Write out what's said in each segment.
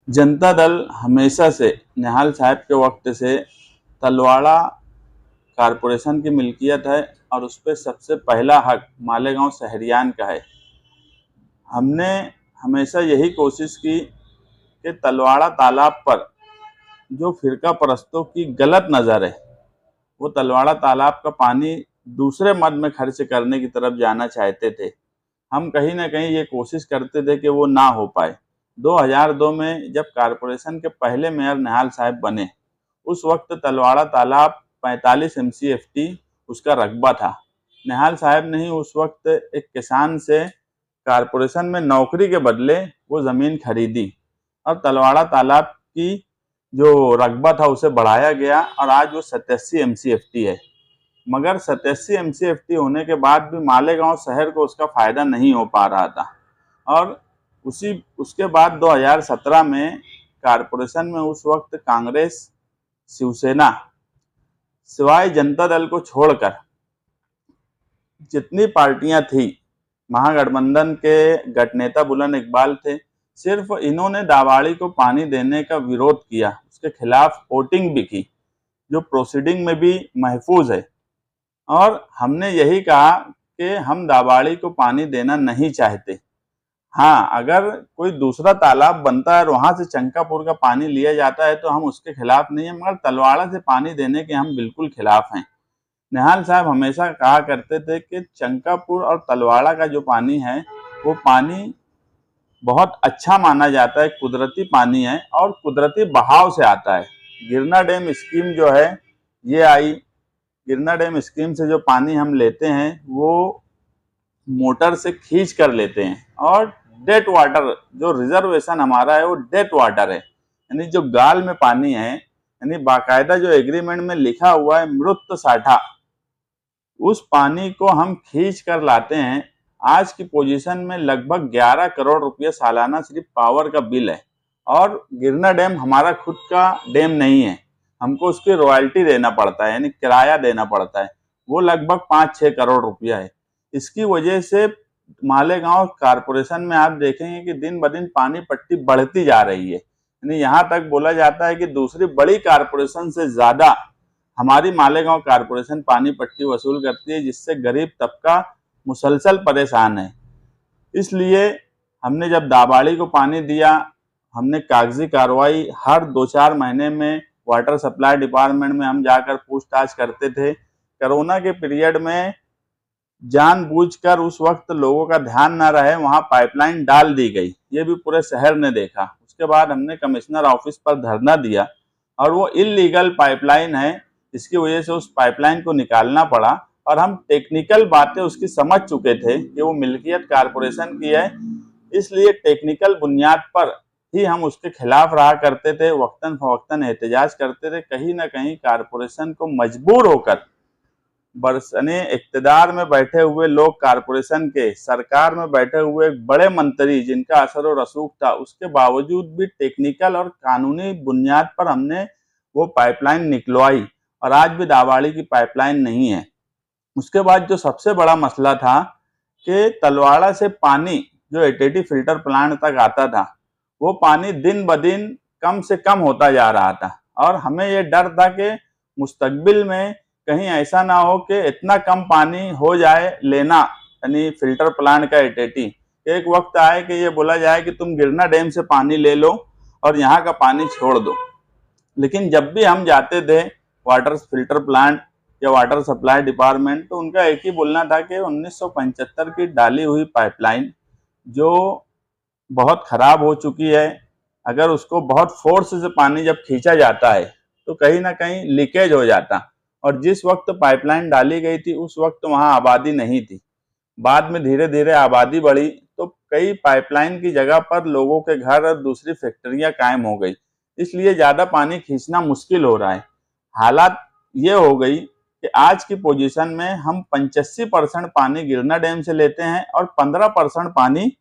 जनता दल हमेशा से निहाल साहब के वक्त से तलवाड़ा कारपोरेशन की मिल्कियत है और उस पर सबसे पहला हक मालेगांव शहरियान का है। हमने हमेशा यही कोशिश की कि तलवाड़ा तालाब पर जो फिरका परस्तों की गलत नज़र है, वो तलवाड़ा तालाब का पानी दूसरे मद में खर्च करने की तरफ जाना चाहते थे। हम कहीं ना कहीं ये कोशिश करते थे कि वो ना हो पाए। 2002 में जब कारपोरेशन के पहले मेयर निहाल साहब बने, उस वक्त तलवाड़ा तालाब 45 MCFT उसका रकबा था। निहाल साहब ने ही उस वक्त एक किसान से कारपोरेशन में नौकरी के बदले वो ज़मीन खरीदी और तलवाड़ा तालाब की जो रकबा था उसे बढ़ाया गया और आज वो 87 MCFT है। मगर 87 MCFT होने के बाद भी मालेगांव शहर को उसका फ़ायदा नहीं हो पा रहा था और उसके बाद 2017 में कारपोरेशन में उस वक्त कांग्रेस, शिवसेना सिवाय जनता दल को छोड़कर जितनी पार्टियां थी, महागठबंधन के गठनेता बुलंद इकबाल थे, सिर्फ इन्होंने दावाड़ी को पानी देने का विरोध किया, उसके खिलाफ वोटिंग भी की, जो प्रोसीडिंग में भी महफूज है। और हमने यही कहा कि हम दावाड़ी को पानी देना नहीं चाहते। हाँ, अगर कोई दूसरा तालाब बनता है और वहां से चंकापुर का पानी लिया जाता है तो हम उसके खिलाफ नहीं है, मगर तलवाड़ा से पानी देने के हम बिल्कुल खिलाफ हैं। निहाल साहब हमेशा कहा करते थे कि चंकापुर और तलवाड़ा का जो पानी है वो पानी बहुत अच्छा माना जाता है, कुदरती पानी है और कुदरती बहाव से आता है। गिरना डैम स्कीम जो है ये आई, गिरना डैम स्कीम से जो पानी हम लेते हैं वो मोटर से खींच कर लेते हैं और डेट वाटर जो रिजर्वेशन हमारा है वो डेट वाटर है, यानी जो गाल में पानी है, यानी बाकायदा जो एग्रीमेंट में लिखा हुआ है मृत साठा, उस पानी को हम खींच कर लाते हैं। आज की पोजीशन में लगभग 11 करोड़ रुपये सालाना सिर्फ पावर का बिल है और गिरना डैम हमारा खुद का डैम नहीं है, हमको उसकी रॉयल्टी देना पड़ता है, यानी किराया देना पड़ता है, वो लगभग 5-6 करोड़ रुपया है। इसकी वजह से मालेगांव कारपोरेशन में आप देखेंगे कि दिन ब दिन पानी पट्टी बढ़ती जा रही है, यानी यहाँ तक बोला जाता है कि दूसरी बड़ी कारपोरेशन से ज्यादा हमारी मालेगांव कारपोरेशन पानी पट्टी वसूल करती है, जिससे गरीब तबका मुसलसल परेशान है। इसलिए हमने जब दाबाड़ी को पानी दिया, हमने कागजी कार्रवाई हर 2-4 महीने में वाटर सप्लाई डिपार्टमेंट में हम जाकर पूछताछ करते थे। कोरोना के पीरियड में जानबूझकर उस वक्त लोगों का ना न रहे वहां पाइपलाइन डाल दी गई, ये भी पूरे शहर ने देखा। उसके बाद हमने कमिश्नर ऑफिस पर धरना दिया और वो इल्लीगल पाइपलाइन है, इसकी वजह से उस पाइपलाइन को निकालना पड़ा और हम टेक्निकल बातें उसकी समझ चुके थे कि वो मिल्कियत कारपोरेशन की है, इसलिए टेक्निकल बुनियाद पर ही हम उसके खिलाफ रहा करते थे, वक्तन फवक्तन एहतजाज करते थे। कहीं ना कहीं कारपोरेशन को मजबूर होकर बरसने इक्तदार में बैठे हुए लोग, कारपोरेशन के सरकार में बैठे हुए बड़े मंत्री जिनका असर और रसूख था, उसके बावजूद भी टेक्निकल और कानूनी बुनियाद पर हमने वो पाइपलाइन निकलवाई और आज भी दावाड़ी की पाइपलाइन नहीं है। उसके बाद जो सबसे बड़ा मसला था कि तलवाड़ा से पानी जो एटीटी फिल्टर प्लांट तक आता था, वो पानी दिन ब दिन कम से कम होता जा रहा था और हमें ये डर था कि मुस्तकबिल में कहीं ऐसा ना हो कि इतना कम पानी हो जाए लेना, यानी फिल्टर प्लांट का एटीटी, एक वक्त आए कि ये बोला जाए कि तुम गिरना डैम से पानी ले लो और यहाँ का पानी छोड़ दो। लेकिन जब भी हम जाते थे वाटर फिल्टर प्लांट या वाटर सप्लाई डिपार्टमेंट, तो उनका एक ही बोलना था कि 1975 की डाली हुई पाइपलाइन जो बहुत खराब हो चुकी है, अगर उसको बहुत फोर्स से पानी जब खींचा जाता है तो कहीं ना कहीं लीकेज हो जाता, और जिस वक्त पाइपलाइन डाली गई थी उस वक्त वहां आबादी नहीं थी। बाद में धीरे धीरे आबादी बढ़ी तो कई पाइपलाइन की जगह पर लोगों के घर और दूसरी फैक्ट्रियां कायम हो गई, इसलिए ज्यादा पानी खींचना मुश्किल हो रहा है। हालात ये हो गई कि आज की पोजीशन में हम 85% पानी गिरना डैम से लेते हैं और 15% पानी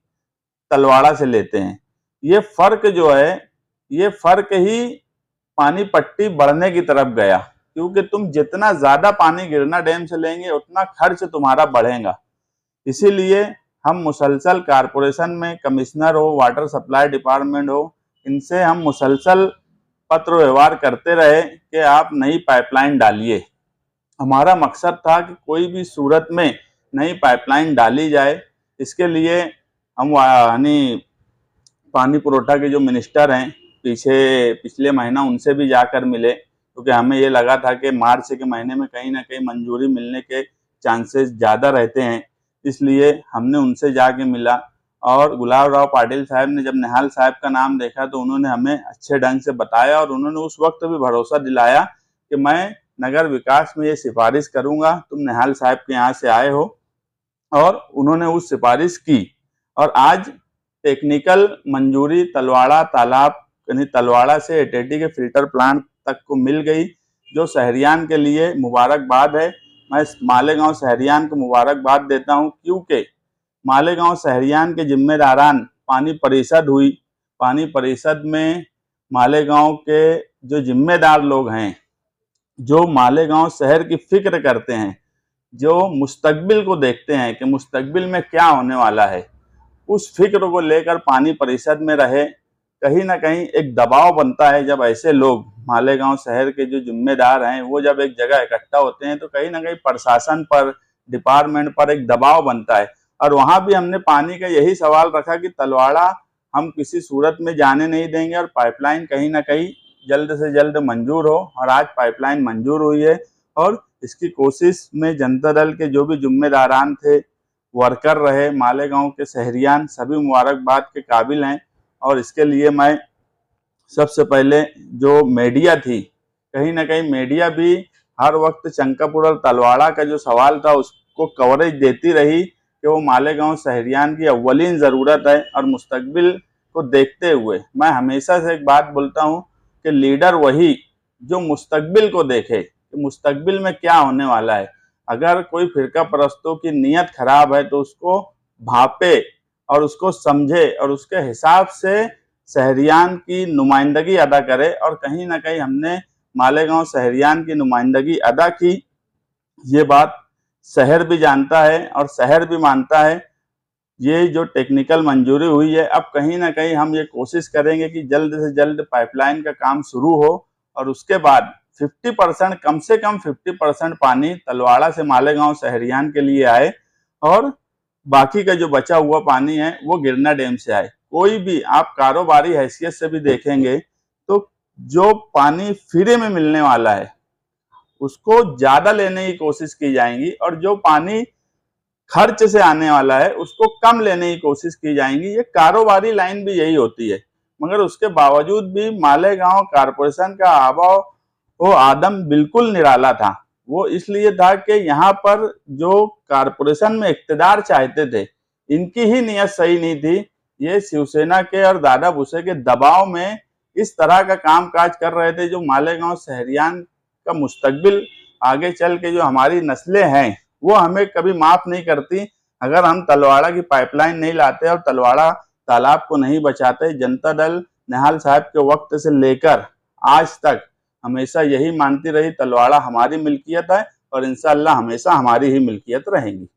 तलवाड़ा से लेते हैं। ये फर्क जो है, ये फर्क ही पानी पट्टी बढ़ने की तरफ गया, क्योंकि तुम जितना ज्यादा पानी गिरना डैम से लेंगे उतना खर्च तुम्हारा बढ़ेगा। इसीलिए हम मुसलसल कारपोरेशन में कमिश्नर हो, वाटर सप्लाई डिपार्टमेंट हो इनसे हम मुसलसल पत्र व्यवहार करते रहे कि आप नई पाइपलाइन डालिए। हमारा मकसद था कि कोई भी सूरत में नई पाइपलाइन डाली जाए। इसके लिए हम यानी पानी पुरोठा के जो मिनिस्टर हैं पिछले महीना उनसे भी जाकर मिले, क्योंकि हमें ये लगा था कि मार्च के महीने में कहीं ना कहीं मंजूरी मिलने के चांसेस ज़्यादा रहते हैं। इसलिए हमने उनसे जाके मिला और गुलाब राव पाटिल साहब ने जब निहाल साहब का नाम देखा तो उन्होंने हमें अच्छे ढंग से बताया और उन्होंने उस वक्त भी भरोसा दिलाया कि मैं नगर विकास में ये सिफारिश करूंगा, तुम निहाल साहब के यहाँ से आए हो। और उन्होंने उस सिफारिश की और आज टेक्निकल मंजूरी तलवाड़ा तालाब यानी तलवाड़ा से एटेटी के फिल्टर प्लांट तक को मिल गई, जो शहरियान के लिए मुबारकबाद है। मैं मालेगांव शहरियान को मुबारकबाद देता हूं, क्योंकि मालेगांव शहरियान के जिम्मेदारान पानी परिषद हुई। पानी परिषद में मालेगांव के जो जिम्मेदार लोग हैं, जो मालेगांव शहर की फिक्र करते हैं, जो मुस्तकबिल को देखते हैं कि मुस्तकबिल में क्या होने वाला है, उस फिक्र को लेकर पानी परिषद में रहे। कहीं ना कहीं एक दबाव बनता है जब ऐसे लोग मालेगांव शहर के जो जिम्मेदार हैं वो जब एक जगह इकट्ठा होते हैं तो कहीं ना कहीं प्रशासन पर, डिपार्टमेंट पर एक दबाव बनता है। और वहां भी हमने पानी का यही सवाल रखा कि तलवाड़ा हम किसी सूरत में जाने नहीं देंगे और पाइपलाइन कहीं ना कहीं जल्द से जल्द मंजूर हो। और आज पाइपलाइन मंजूर हुई है और इसकी कोशिश में जनता दल के जो भी जिम्मेदारान थे, वर्कर रहे, मालेगांव के शहरियान, सभी मुबारकबाद के काबिल हैं। और इसके लिए मैं सबसे पहले जो मीडिया थी, कहीं ना कहीं मीडिया भी हर वक्त चंकापुर और तलवाड़ा का जो सवाल था उसको कवरेज देती रही कि वो मालेगांव शहरियान की अव्वलीन ज़रूरत है। और मुस्तकबिल को देखते हुए मैं हमेशा से एक बात बोलता हूँ कि लीडर वही जो मुस्तकबिल को देखे कि मुस्तकबिल में क्या होने वाला है। अगर कोई फिरका परस्तों की नीयत खराब है तो उसको भापे और उसको समझे और उसके हिसाब से शहरियान की नुमाइंदगी अदा करे। और कहीं ना कहीं हमने मालेगांव शहरियान की नुमाइंदगी अदा की, ये बात शहर भी जानता है और शहर भी मानता है। ये जो टेक्निकल मंजूरी हुई है, अब कहीं ना कहीं हम ये कोशिश करेंगे कि जल्द से जल्द पाइपलाइन का काम शुरू हो और उसके बाद 50% कम से कम 50% पानी तलवाड़ा से मालेगांव शहरियान के लिए आए और बाकी का जो बचा हुआ पानी है वो गिरना डैम से आए। कोई भी आप कारोबारी हैसियत से भी देखेंगे तो जो पानी फ्री में मिलने वाला है उसको ज्यादा लेने की कोशिश की जाएगी और जो पानी खर्च से आने वाला है उसको कम लेने की कोशिश की जाएगी। ये कारोबारी लाइन भी यही होती है। मगर उसके बावजूद भी मालेगांव कारपोरेशन का आवाव वो आदम बिल्कुल निराला था। वो इसलिए था कि यहाँ पर जो कारपोरेशन में इख्तिदार चाहते थे, इनकी ही नीयत सही नहीं थी। ये शिवसेना के और दादा भूसे के दबाव में इस तरह का काम काज कर रहे थे जो मालेगांव शहरियान का मुस्तकबिल आगे चल के जो हमारी नस्लें हैं वो हमें कभी माफ नहीं करती। अगर हम तलवाड़ा की पाइपलाइन नहीं लाते और तलवाड़ा तालाब को नहीं बचाते, जनता दल निहाल साहब के वक्त से लेकर आज तक हमेशा यही मानती रही तलवाड़ा हमारी मिल्कियत है और इंशाअल्लाह हमेशा हमारी ही मिल्कियत रहेंगी।